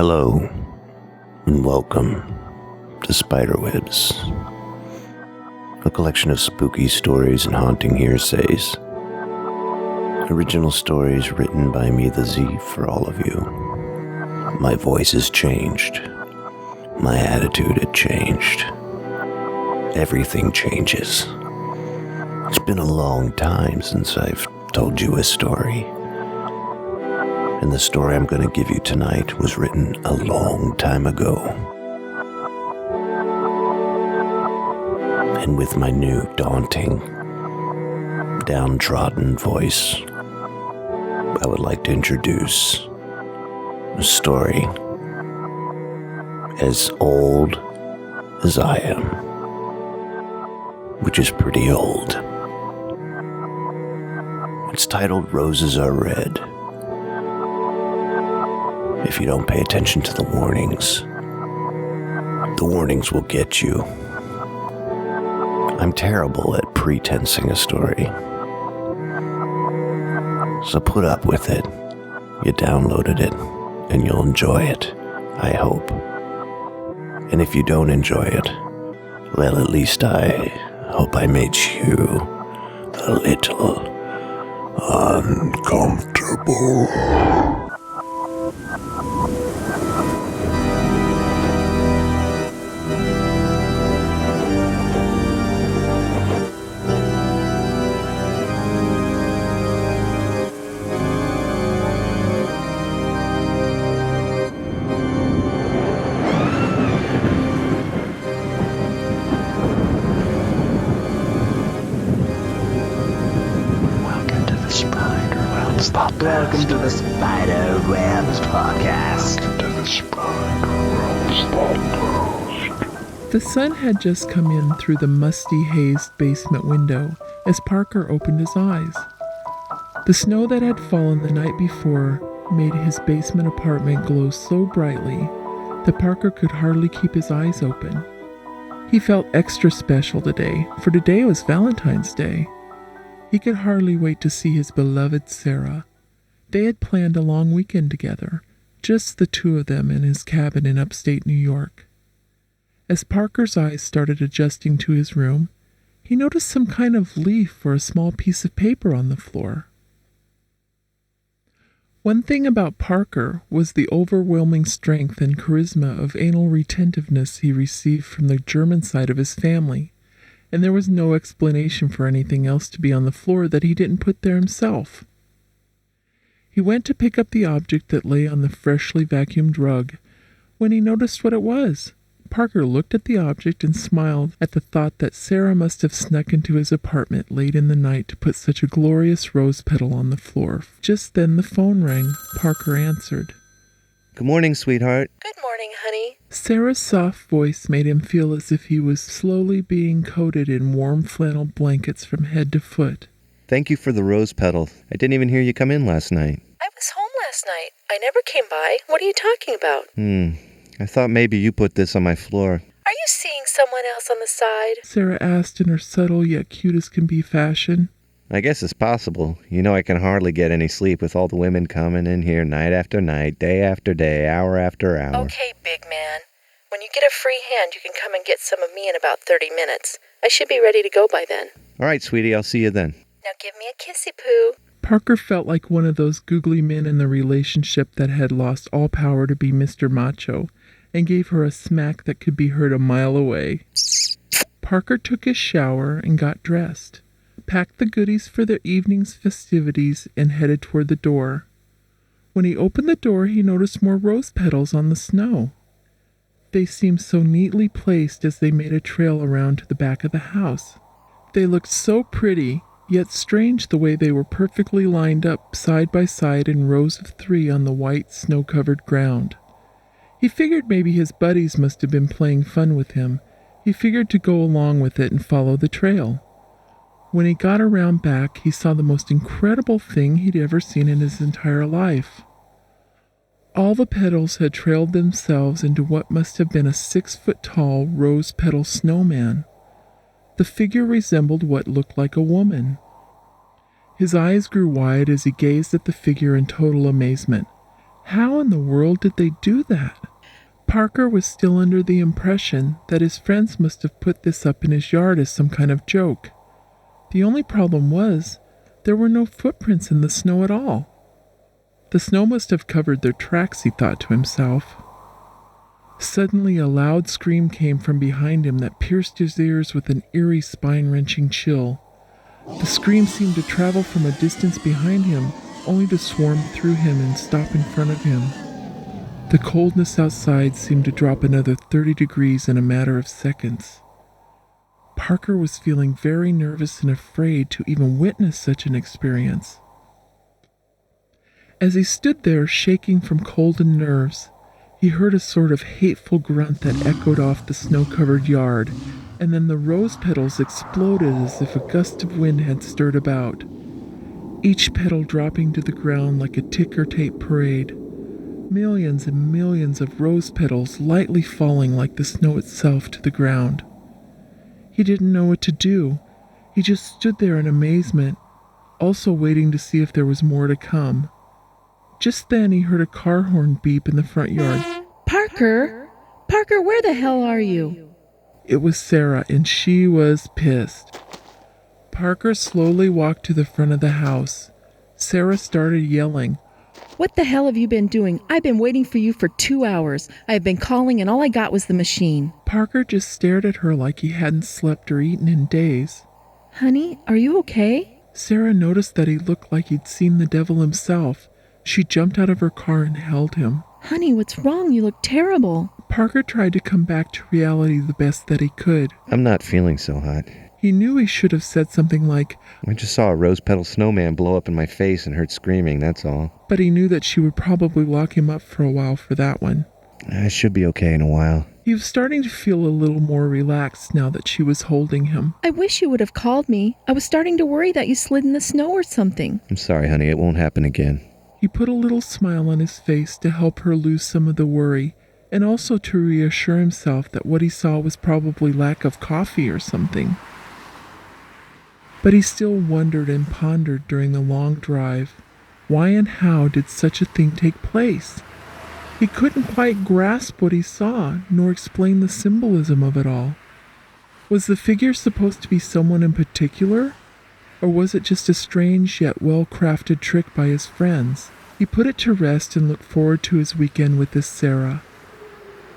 Hello, and welcome to Spiderwebs, a collection of spooky stories and haunting hearsays. Original stories written by me, the Z, for all of you. My voice has changed. My attitude had changed. Everything changes. It's been a long time since I've told you a story. And the story I'm going to give you tonight was written a long time ago. And with my new, daunting, downtrodden voice, I would like to introduce a story as old as I am, which is pretty old. It's titled Roses Are Red. If you don't pay attention to the warnings will get you. I'm terrible at pretensing a story. So put up with it. You downloaded it, and you'll enjoy it, I hope. And if you don't enjoy it, well, at least I hope I made you a little uncomfortable. Welcome to the Spiderwebs Podcast. The sun had just come in through the musty, hazed basement window as Parker opened his eyes. The snow that had fallen the night before made his basement apartment glow so brightly that Parker could hardly keep his eyes open. He felt extra special today, for today was Valentine's Day. He could hardly wait to see his beloved Sarah. They had planned a long weekend together, just the two of them in his cabin in upstate New York. As Parker's eyes started adjusting to his room, he noticed some kind of leaf or a small piece of paper on the floor. One thing about Parker was the overwhelming strength and charisma of anal retentiveness he received from the German side of his family, and there was no explanation for anything else to be on the floor that he didn't put there himself. He went to pick up the object that lay on the freshly vacuumed rug when he noticed what it was. Parker looked at the object and smiled at the thought that Sarah must have snuck into his apartment late in the night to put such a glorious rose petal on the floor. Just then the phone rang. Parker answered. Good morning, sweetheart. Good morning, honey. Sarah's soft voice made him feel as if he was slowly being coated in warm flannel blankets from head to foot. Thank you for the rose petal. I didn't even hear you come in last night. I was home last night. I never came by. What are you talking about? I thought maybe you put this on my floor. Are you seeing someone else on the side? Sarah asked in her subtle yet cute as can be fashion. I guess it's possible. You know I can hardly get any sleep with all the women coming in here night after night, day after day, hour after hour. Okay, big man. When you get a free hand, you can come and get some of me in about 30 minutes. I should be ready to go by then. All right, sweetie, I'll see you then. Now give me a kissy poo. Parker felt like one of those googly men in the relationship that had lost all power to be Mr. Macho and gave her a smack that could be heard a mile away. Parker took his shower and got dressed, packed the goodies for the evening's festivities, and headed toward the door. When he opened the door, he noticed more rose petals on the snow. They seemed so neatly placed as they made a trail around to the back of the house. They looked so pretty, yet strange the way they were perfectly lined up side by side in rows of 3 on the white, snow-covered ground. He figured maybe his buddies must have been playing fun with him. He figured to go along with it and follow the trail. When he got around back, he saw the most incredible thing he'd ever seen in his entire life. All the petals had trailed themselves into what must have been a 6-foot-tall rose-petal snowman. The figure resembled what looked like a woman. His eyes grew wide as he gazed at the figure in total amazement. How in the world did they do that? Parker was still under the impression that his friends must have put this up in his yard as some kind of joke. The only problem was, there were no footprints in the snow at all. The snow must have covered their tracks, he thought to himself. Suddenly a loud scream came from behind him that pierced his ears with an eerie, spine-wrenching chill. The scream seemed to travel from a distance behind him, only to swarm through him and stop in front of him. The coldness outside seemed to drop another 30 degrees in a matter of seconds. Parker was feeling very nervous and afraid to even witness such an experience. As he stood there, shaking from cold and nerves, he heard a sort of hateful grunt that echoed off the snow-covered yard, and then the rose petals exploded as if a gust of wind had stirred about, each petal dropping to the ground like a ticker-tape parade. Millions and millions of rose petals lightly falling like the snow itself to the ground. He didn't know what to do. He just stood there in amazement, also waiting to see if there was more to come. Just then he heard a car horn beep in the front yard. Parker! Parker, where the hell are you? It was Sarah, and she was pissed. Parker slowly walked to the front of the house. Sarah started yelling. What the hell have you been doing? I've been waiting for you for 2 hours. I've been calling and all I got was the machine. Parker just stared at her like he hadn't slept or eaten in days. Honey, are you okay? Sarah noticed that he looked like he'd seen the devil himself. She jumped out of her car and held him. Honey, what's wrong? You look terrible. Parker tried to come back to reality the best that he could. I'm not feeling so hot. He knew he should have said something like, I just saw a rose petal snowman blow up in my face and heard screaming, that's all. but he knew that she would probably lock him up for a while for that one. I should be okay in a while. He was starting to feel a little more relaxed now that she was holding him. I wish you would have called me. I was starting to worry that you slid in the snow or something. I'm sorry, honey, it won't happen again. He put a little smile on his face to help her lose some of the worry, and also to reassure himself that what he saw was probably lack of coffee or something. But he still wondered and pondered during the long drive. Why and how did such a thing take place? He couldn't quite grasp what he saw, nor explain the symbolism of it all. Was the figure supposed to be someone in particular? Or was it just a strange yet well-crafted trick by his friends? He put it to rest and looked forward to his weekend with this Sarah.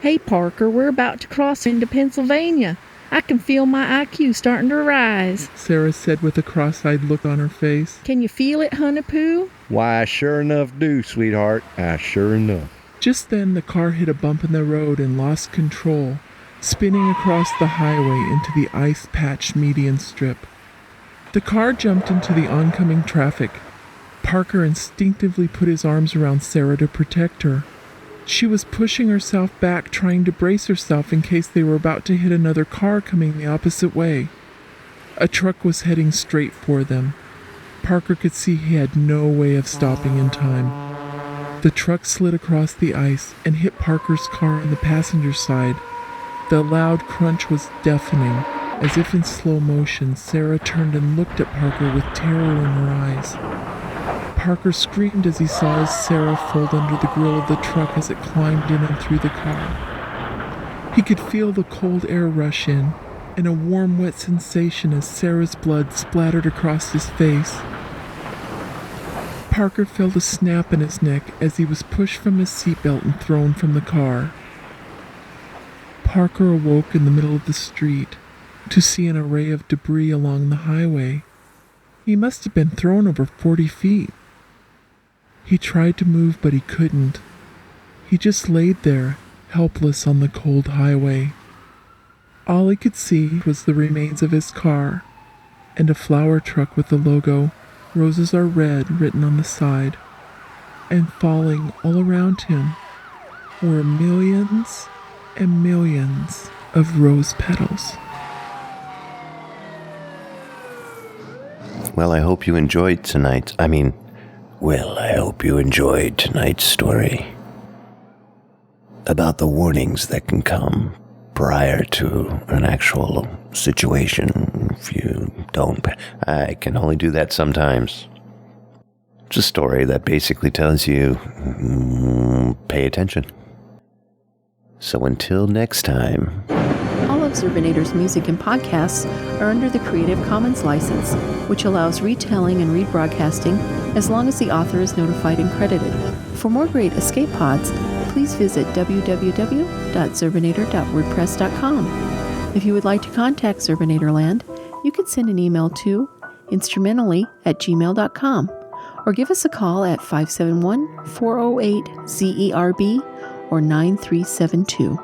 Hey, Parker, we're about to cross into Pennsylvania. I can feel my IQ starting to rise. Sarah said with a cross-eyed look on her face. Can you feel it, Honey Poo? Why, I sure enough do, sweetheart. I sure enough. Just then the car hit a bump in the road and lost control, spinning across the highway into the ice-patched median strip. The car jumped into the oncoming traffic. Parker instinctively put his arms around Sarah to protect her. She was pushing herself back, trying to brace herself in case they were about to hit another car coming the opposite way. A truck was heading straight for them. Parker could see he had no way of stopping in time. The truck slid across the ice and hit Parker's car on the passenger side. The loud crunch was deafening. As if in slow motion, Sarah turned and looked at Parker with terror in her eyes. Parker screamed as he saw Sarah fold under the grill of the truck as it climbed in and through the car. He could feel the cold air rush in, and a warm, wet sensation as Sarah's blood splattered across his face. Parker felt a snap in his neck as he was pushed from his seatbelt and thrown from the car. Parker awoke in the middle of the street to see an array of debris along the highway. He must have been thrown over 40 feet. He tried to move, but he couldn't. He just laid there, helpless on the cold highway. All he could see was the remains of his car and a flower truck with the logo, "Roses Are Red," written on the side. And falling all around him were millions and millions of rose petals. Well, I hope you enjoyed I hope you enjoyed tonight's story about the warnings that can come prior to an actual situation. If you don't, I can only do that sometimes. It's a story that basically tells you, pay attention. So until next time. All of Zerbinator's music and podcasts are under the Creative Commons license, which allows retelling and rebroadcasting as long as the author is notified and credited. For more great escape pods, please visit www.zerbinator.wordpress.com. If you would like to contact Zerbinatorland, you can send an email to instrumentally@gmail.com or give us a call at 571-408-ZERB or 9372.